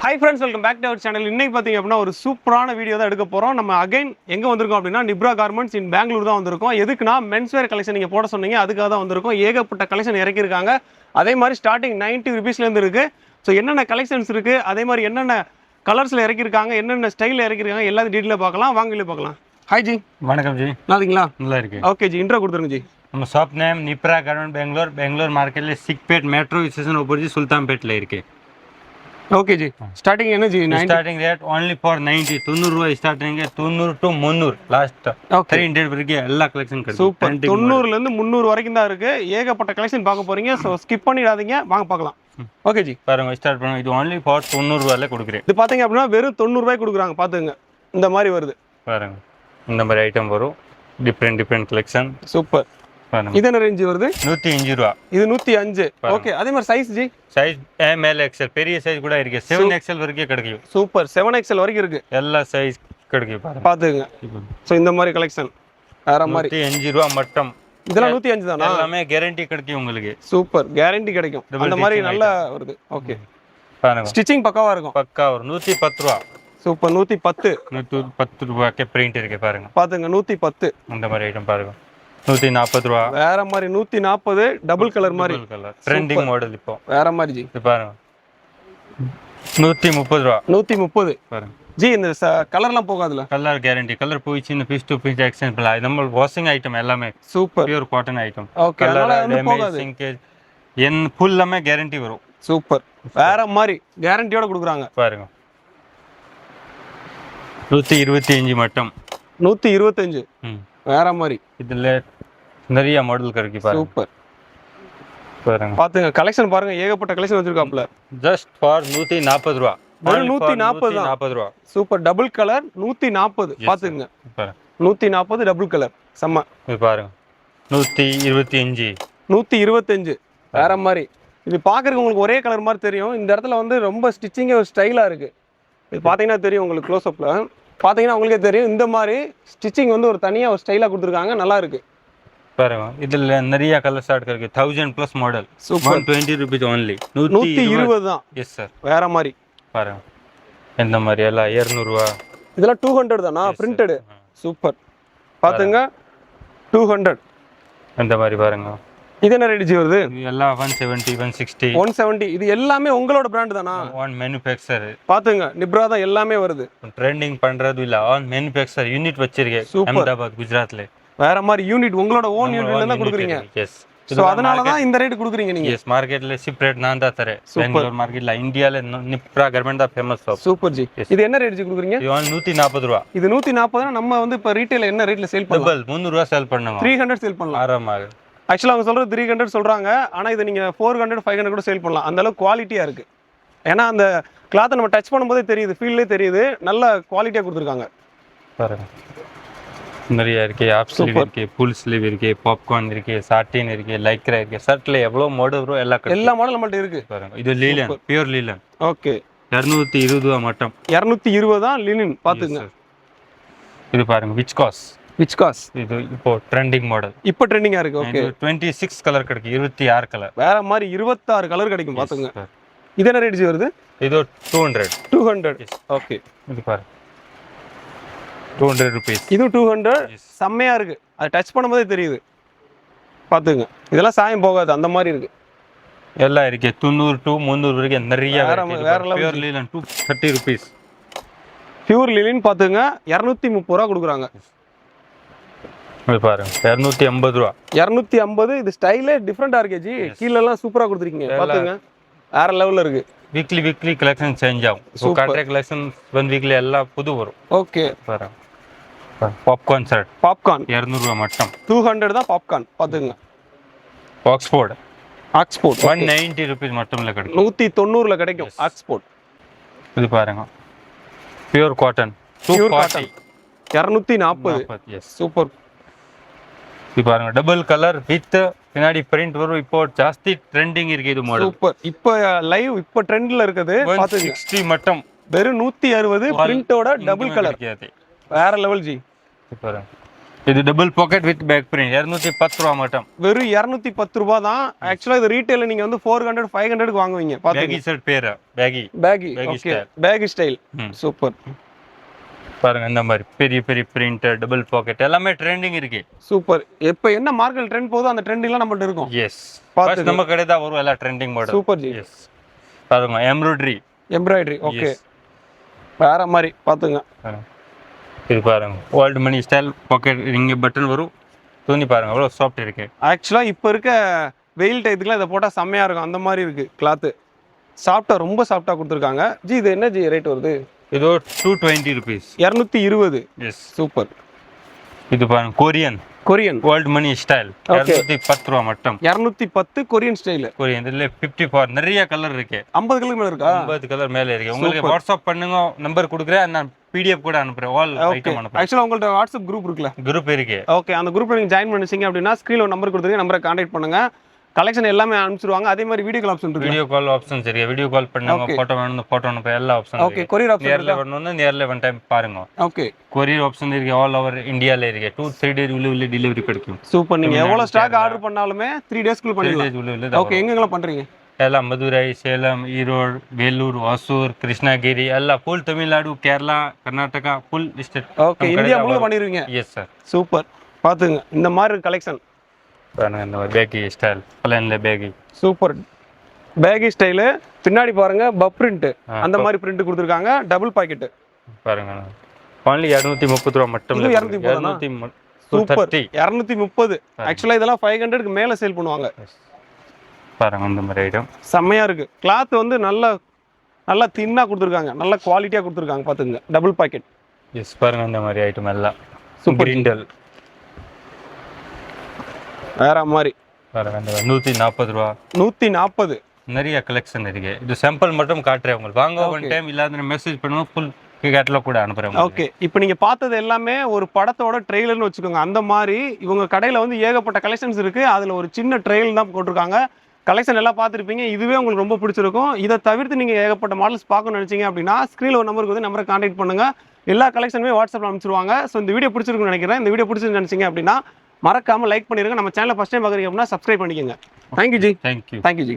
Hi friends, welcome back to our channel. இன்னைக்கு பாத்தீங்க அப்படினா ஒரு சூப்பரான வீடியோ தான் எடுக்க போறோம். நம்ம அகைன் எங்க வந்திருக்கோம் அப்படினா நிப்ரா கார்மெண்ட்ஸ் இன் பெங்களூர் தான் வந்திருக்கோம். எதுக்குனா மென்ஸ் வேர் கலெக்ஷன் நீங்க போட சொன்னீங்க, அதுக்காக தான் வந்திருக்கோம். ஏகப்பட்ட கலெக்ஷன் இறக்கி இருக்காங்க. அதே மாதிரி ஸ்டார்டிங் 90 ரூபீஸ்ல இருந்து இருக்கு. சோ என்னென்ன கலெக்ஷன்ஸ் இருக்கு, அதே மாதிரி என்னென்ன கலர்ஸ்ல இறக்கி இருக்காங்க, என்னென்ன ஸ்டைல்ல இறக்கி இருக்காங்க எல்லாத்தையும் டீடைலா பார்க்கலாம். வாங்க வீடியோ பார்க்கலாம். Hi G. வணக்கம் ஜி. நல்லா இருக்கு. ஓகே ஜி, இன்ட்ரோ கொடுத்துருங்க ஜி. நம்ம ஷாப் நேம் நிப்ரா கார்மெண்ட் பெங்களூர் மார்க்கெட்ல சிக்பேட் மெட்ரோ ஸ்டேஷன் ஓப்போசிட் சுல்தான்பேட்ல இருக்கு. Okay G. ஸ்டார்டிங் என்ன G? Starting rate only for 90 ரூபாய் ஸ்டார்டிங் 90 to 300 லாஸ்ட் 300 வரைக்கும் எல்லா கலெக்ஷன் கிடைக்கும். சூப்பர். 90 ல இருந்து 300 வரைக்கும் தான் இருக்கு. ஏகப்பட்ட கலெக்ஷன் பார்க்க போறீங்க. சோ ஸ்கிப் பண்ணிடாதீங்க, வாங்க பார்க்கலாம். ஓகே ஜி, பாருங்க ஸ்டார்ட் பண்ணுங்க. இது only for 90 ரூபாயில கொடுக்குறேன். இது பாத்தீங்க அப்படினா வெறும் 90 ரூபாய் கொடுக்குறாங்க. பாத்துங்க, இந்த மாதிரி வருது பாருங்க. இந்த மாதிரி ஐட்டம் வரும், டிஃபரெண்ட் கலெக்ஷன். சூப்பர். இது என்ன ரேஞ்ச் வருது? 105 ரூபாய். இது 105. ஓகே. அதே மாதிரி size G? Size M L XL பெரிய சைஸ் கூட இருக்கு. 7XL வரைக்கும் கிடைக்கும். சூப்பர். 7XL வரைக்கும் இருக்கு. எல்லா சைஸ் கிடைக்கும் பாருங்க. பாத்துங்க. சோ இந்த மாதிரி கலெக்ஷன் வேற மாதிரி 105 ரூபாய் மட்டும். இதெல்லாம் 105 தானா? எல்லாமே கேரண்டி கிடைக்கும் உங்களுக்கு. சூப்பர், கேரண்டி கிடைக்கும். அந்த மாதிரி நல்லா வருது. ஓகே பாருங்க. ஸ்டிச்சிங் பக்காவா இருக்கும். பக்கா வரும். 110 ரூபாய். சூப்பர். 110 ரூபாய்க்கு பிரிண்ட் இருக்கு பாருங்க. பாத்துங்க 110. அந்த மாதிரி ஐட்டம் பாருங்க. 140 ரூபாய். வேற மாதிரி 140 டபுள் கலர் மாதிரி ட்ரெண்டிங் மாடல் இப்போ வேற மாதிரி ஜி. இது பாருங்க 130 ரூபாய். 130 பாருங்க ஜி. இந்த கலர்லாம் போகாதுல? Colour guarantee. கலர் போயிச்சு இந்த பீஸ் டு பீஸ் எக்ஸ்சேஞ்ச் பண்ணலாம். இது நம்ம வாஷிங் ஐட்டம் எல்லாமே. Super. Pure cotton item. Okay. அதனால வந்து போகாது. சிங்கேஜ் ஃபுல்லாமே கேரண்டி வரும். சூப்பர். வேற மாதிரி கேரண்டியோட கொடுக்குறாங்க பாருங்க. 125 மட்டும். 125. வேற மாதிரி இதுல நிறைய மாடல் இருக்கு பாருங்க. சூப்பர். பாருங்க பாத்துங்க கலெக்ஷன் பாருங்க, ஏகப்பட்ட கலெக்ஷன் வச்சிருக்காப்ல. ஜஸ்ட் ஃபார் 140 ரூபாய். வெறும் 140 ரூபாய். சூப்பர். Double colour 140. பாத்துங்க 140 டபுள் கலர் செம்ம. இது பாருங்க 125. 125 வேற மாதிரி. இது பாக்குறதுக்கு உங்களுக்கு ஒரே கலர் மாதிரி தெரியும். இந்த இடத்துல வந்து ரொம்ப ஸ்டிச்சிங்கே ஒரு ஸ்டைலா இருக்கு. இது பாத்தீங்கன்னா தெரியும் உங்களுக்கு. க்ளோஸ் அப்ல பாத்தீங்கன்னா உங்களுக்கே தெரியும். இந்த மாதிரி ஸ்டிச்சிங் வந்து ஒரு தனியா ஒரு ஸ்டைலா கொடுத்துருக்காங்க, நல்லா இருக்கு பாருங்க. இதுல நிறைய கலர் ஸ்டார்ட் இருக்கு. 1000+ மாடல். 120 rupees only. 120 தான். Yes sir. வேற மாதிரி பாருங்க. இந்த மாதிரி எல்லாம் 200 ரூபாய். இதெல்லாம் 200 தானா? பிரிண்டட். சூப்பர். பாத்துங்க 200. இந்த மாதிரி பாருங்க. இது என்ன ரேட் ஜி வருது? இது எல்லாம் 170 160 170. இது எல்லாமே உங்களோட பிராண்ட் தானா? One manufacture. பாத்துங்க நிப்ரா தான் எல்லாமே வருது. ட்ரெண்டிங் பண்றது இல்ல, ஆன் மேனுஃபேக்சர் யூனிட் வச்சிருக்கேன் அஹமதாபாத் குஜராத்ல. வேற மாதிரி யூனிட் உங்களோட ஓன் யூனிட்ல தான் கொடுக்குறீங்க. எஸ். சோ அதனால தான் இந்த ரேட் கொடுக்குறீங்க நீங்க. எஸ். மார்க்கெட்ல செப்பரேட் நான் தான் தரேன். பெங்களூர் மார்க்கெட்ல இந்தியால நிப்ரா கார்மெண்ட் தான் ஃபேமஸ் ஷாப். Super G. இது என்ன ரேட் ஜி கொடுக்குறீங்க? இது 140 ரூபாய். இது 140 நம்ம வந்து இப்ப ரீட்டைல் என்ன ரேட்ல சேல் பண்ணலாம்? 300 ரூபாய் சேல் பண்ணுங்க. 300 சேல் பண்ணலாம் ஆராமாக. ஆக்சுவலா அவங்க சொல்றது 300 சொல்றாங்க. ஆனா இது நீங்க 400 500 கூட சேல் பண்ணலாம். அந்த அளவுக்கு குவாலிட்டியா இருக்கு. ஏன்னா அந்த கிளாத்தை நம்ம டச் பண்ணும்போதே தெரியுது, ஃபீல்லே தெரியுது. நல்ல குவாலிட்டியா கொடுத்துருக்காங்க பாருங்க. நிறைய இருக்கு. ஆப் ஸ்லீவ் இருக்கு, ஃபுல் ஸ்லீவ் இருக்கு, பாப்கார்ன் இருக்கு, சாட்டின் இருக்கு, லைக்ரா இருக்கு. ஷர்ட்ல எவ்வளவு மாடல் வரும் எல்லா மாடல் நம்மள்ட்ட இருக்கு பாருங்க. இது லீலன், பியூர் லீலன். ஓகே. 220 ரூபாய் மட்டும். 220 தான் லினின். பாத்துங்க. இது பாருங்க விச்காஸ். இது இப்போ ட்ரெண்டிங் மாடல். இப்போ ட்ரெண்டிங்கா இருக்கு. ஓகே. 26 கலர் கிடைக்கும். 26 கலர். வேற மாதிரி 26 கலர் கிடைக்கும். பாத்துங்க. இது என்ன ரேட் வருது? இது 200. ஓகே. இது பாருங்க 200 rupees. இது 200. செம்மையா இருக்கு. அது டச் பண்ணும்போதே தெரியுது. பாத்துங்க. இதெல்லாம் சாயம் போகாது, அந்த மாதிரி இருக்கு. எல்லாம் இருக்கு. 90 to 300 வரைக்கும் நிறைய பியூர் லீலன் 230 rupees. பியூர் லீலன் பாத்துங்க 230 ரூபாய் கொடுக்குறாங்க. இது பாருங்க 250 ரூபாய். 250. இது ஸ்டைலே டிஃபரெண்டா இருக்கு ஜி. கீழ எல்லாம் சூப்பரா கொடுத்துருக்கீங்க. பாத்துங்க வேற லெவல்ல இருக்கு. வீக்லி கலெக்ஷன் சேஞ்ச் ஆகும். சோ கான்ட்ராக்ட் கலெக்ஷன் 1 வீக்ல எல்லாம் புது வரும். ஓகே. பாருங்க பாப்கார்ன் ஷர்ட். பாப்கார்ன் 200 ரூபாய் மட்டும். 200 தான் பாப்கார்ன். பாத்துங்க. ஆக்ஸ்போர்ட் 190 rupees மட்டும்ல கிடைக்கும். 190ல கிடைக்கும் ஆக்ஸ்போர்ட். இது பாருங்க பியூர் காட்டன் 240. 240. எஸ். சூப்பர். இது பாருங்க டபுள் கலர் வித் பின்னாடி பிரிண்ட் வரும். இப்போ ஜாஸ்தி ட்ரெண்டிங் இருக்கு இது மாடல். சூப்பர். இப்போ லைவ் இப்போ ட்ரெண்ட்ல இருக்குது. பாத்துங்க 160 மட்டும். வெறும் 160 பிரிண்டோட டபுள் கலர். வேற லெவல் ஜி. இது பாருங்க இது double pocket with back print 210 ரூபா மட்டும். வெறும் 210 ரூபாய் தான். ஆக்சுவலா இது ரீட்டைல நீங்க வந்து 400 500க்கு வாங்குவீங்க. பேகி ஷர்ட் பேரா baggy okay baggy style super. பாருங்க இந்த மாதிரி பெரிய பெரிய பிரிண்ட் டபுள் பாக்கெட் எல்லாமே ட்ரெண்டிங் இருக்கு. சூப்பர். இப்போ என்ன மார்க்கெட் ட்ரெண்ட் போகுதோ அந்த ட்ரெண்டிங்லாம் நம்மள்ட்ட இருக்கும். எஸ் பாத்து நம்ம கடை தான் வரும் எல்லா ட்ரெண்டிங் மாடல். சூப்பர் ஜி. எஸ் பாருங்க எம்ப்ராய்டரி ஓகே வேற மாதிரி பாத்துங்க. இது பாருங்க ஓல்ட் மணி ஸ்டைல் பாக்கெட் இங்க பட்டன் வரும். துணி பாருங்க அவ்வளவு சாஃப்ட் இருக்கு. ஆக்சுவலா இப்போ இருக்க வெயில் டைத்துக்குலாம் இதை போட்டா செம்மையா இருக்கும். அந்த மாதிரி இருக்கு கிளாத். சாஃப்டா ரொம்ப சாஃப்டா கொடுத்துருக்காங்க. ஜி இது என்ன ஜி ரேட் வருது? இது 220 rupees. 220. Yes super. இது பாருங்க கொரியன் ஓல்ட் மணி ஸ்டைல் 210 ரூபா மட்டும். 210 கொரியன் ஸ்டைல். கொரியன் இதுல 54 நிறைய கலர் இருக்கு. 50 கலர் மேல இருக்கா? 50 கலர் மேல இருக்கு. உங்களுக்கு வாட்ஸ்அப் பண்ணுங்க, நம்பர் கொடுக்குறேன், நான் பிடிஎஃப் கூட அனுப்புறேன். ஆல் ஐட்டம் அனுப்புறேன். ஆக்சுவலா உங்கள்ட்ட வாட்ஸ்அப் குரூப் இருக்குல்ல? குரூப் இருக்கு. ஓகே அந்த குரூப்ல நீங்க ஜாயின் பண்ணிச்சீங்க அப்படினா ஸ்கிரீன்ல ஒரு நம்பர் கொடுத்துருங்க, நம்பரை கான்டாக்ட் பண்ணுங்க. கலெக்ஷன் எல்லாமே அனுப்பிச்சிடுவாங்க. அதே மாதிரி வீடியோ கால் ஆப்ஷன் இருக்கு. வீடியோ கால் ஆப்ஷன்ஸ் இருக்கு. வீடியோ கால் பண்ணுங்க, போட்டோ வேணும்னா போட்டோ அனுப்ப எல்லா ஆப்ஷன் இருக்கு. ஓகே கொரியர் ஆப்ஷன் நேர்ல வரணும்னா நேர்ல ஒன் டைம் பாருங்க. ஓகே கொரியர் ஆப்ஷன் இருக்கு. ஆல் ஓவர் இந்தியால இருக்கு. 2-3 டேஸ் உள்ள டெலிவரி கிடைக்கும். சூப்பர். நீங்க எவ்வளவு ஸ்டாக் ஆர்டர் பண்ணாலுமே 3 டேஸ்க்குள்ள பண்ணிடலாம். ஓகே எங்கெல்லாம் பண்றீங்க? எல்லாம் மதுரை, சேலம், ஈரோடு, வேலூர், வாசூர், கிருஷ்ணகிரி எல்லாம் full Tamil Nadu, Kerala, Karnataka full state. Okay India முழுக்க பண்ணிடுவீங்க. Yes sir. சூப்பர். பாத்துங்க இந்த மாதிரி கலெக்ஷன் பாருங்க. இந்த பேகி ஸ்டைல் பிளைன்ல பேகி சூப்பர். பேகி ஸ்டைல் பின்னாடி பாருங்க பப் பிரிண்ட் அந்த மாதிரி பிரிண்ட் கொடுத்துருக்காங்க. டபுள் பாக்கெட் பாருங்க. only 230 ரூபாய் மட்டும். 230 சூப்பர். 230. ஆக்சுவலா இதெல்லாம் 500க்கு மேல சேல் பண்ணுவாங்க. பாருங்க இந்த மாதிரி ஐட்டம் செம்மையா இருக்கு. கிளாத் வந்து நல்லா தின்னா கொடுத்துருக்காங்க. நல்ல குவாலிட்டியா கொடுத்துருக்காங்க. பாத்துங்க டபுள் பாக்கெட். எஸ் பாருங்க இந்த மாதிரி ஐட்டம் எல்லாம் சூப்பர். கிரிண்டல் வேற மாதிரி பாருங்க. 140 ரூபா 140 நிறைய கலெக்ஷன் இருக்கு. இது சாம்பிள் மட்டும் காட்டுறேன் உங்களுக்கு. வாங்க ஒன் டைம் இல்லாத மெசேஜ் பண்ணுங்க, ஃபுல் கேட்டலாக் கூட அனுப்புறேன். ஓகே இப்போ நீங்க பார்த்தது எல்லாமே ஒரு படத்தோட ட்ரெய்லர்னு வச்சுக்கோங்க. அந்த மாதிரி இவங்க கடையில வந்து ஏகப்பட்ட கலெக்ஷன்ஸ் இருக்கு. அதுல ஒரு சின்ன ட்ரெயில் தான் போட்டிருக்காங்க. கலெக்ஷன் எல்லாம் பார்த்துருப்பீங்க. இதுவே உங்களுக்கு ரொம்ப பிடிச்சிருக்கும். இதை தவிர்த்து நீங்கள் ஏகப்பட்ட மாடல்ஸ் பார்க்கணும்னு நினச்சிங்க அப்படின்னா ஸ்க்ரீனில் ஒரு நம்பருக்கு வந்து நம்பரை கான்டாக்ட் பண்ணுங்கள். எல்லா கலெக்ஷனுமே வாட்ஸ்அப்பில் அனுப்பிச்சிருவாங்க. ஸோ இந்த வீடியோ பிடிச்சிருக்குன்னு நினைக்கிறேன். இந்த வீடியோ பிடிச்சிருந்து நினச்சிங்க அப்படின்னா மறக்காமல் லைக் பண்ணிடுங்க. நம்ம சேனலை ஃபஸ்ட் டைம் பார்க்குறீங்க அப்படின்னா சப்ஸ்கிரைப் பண்ணிக்கோங்க. Thank you G. Thank you G.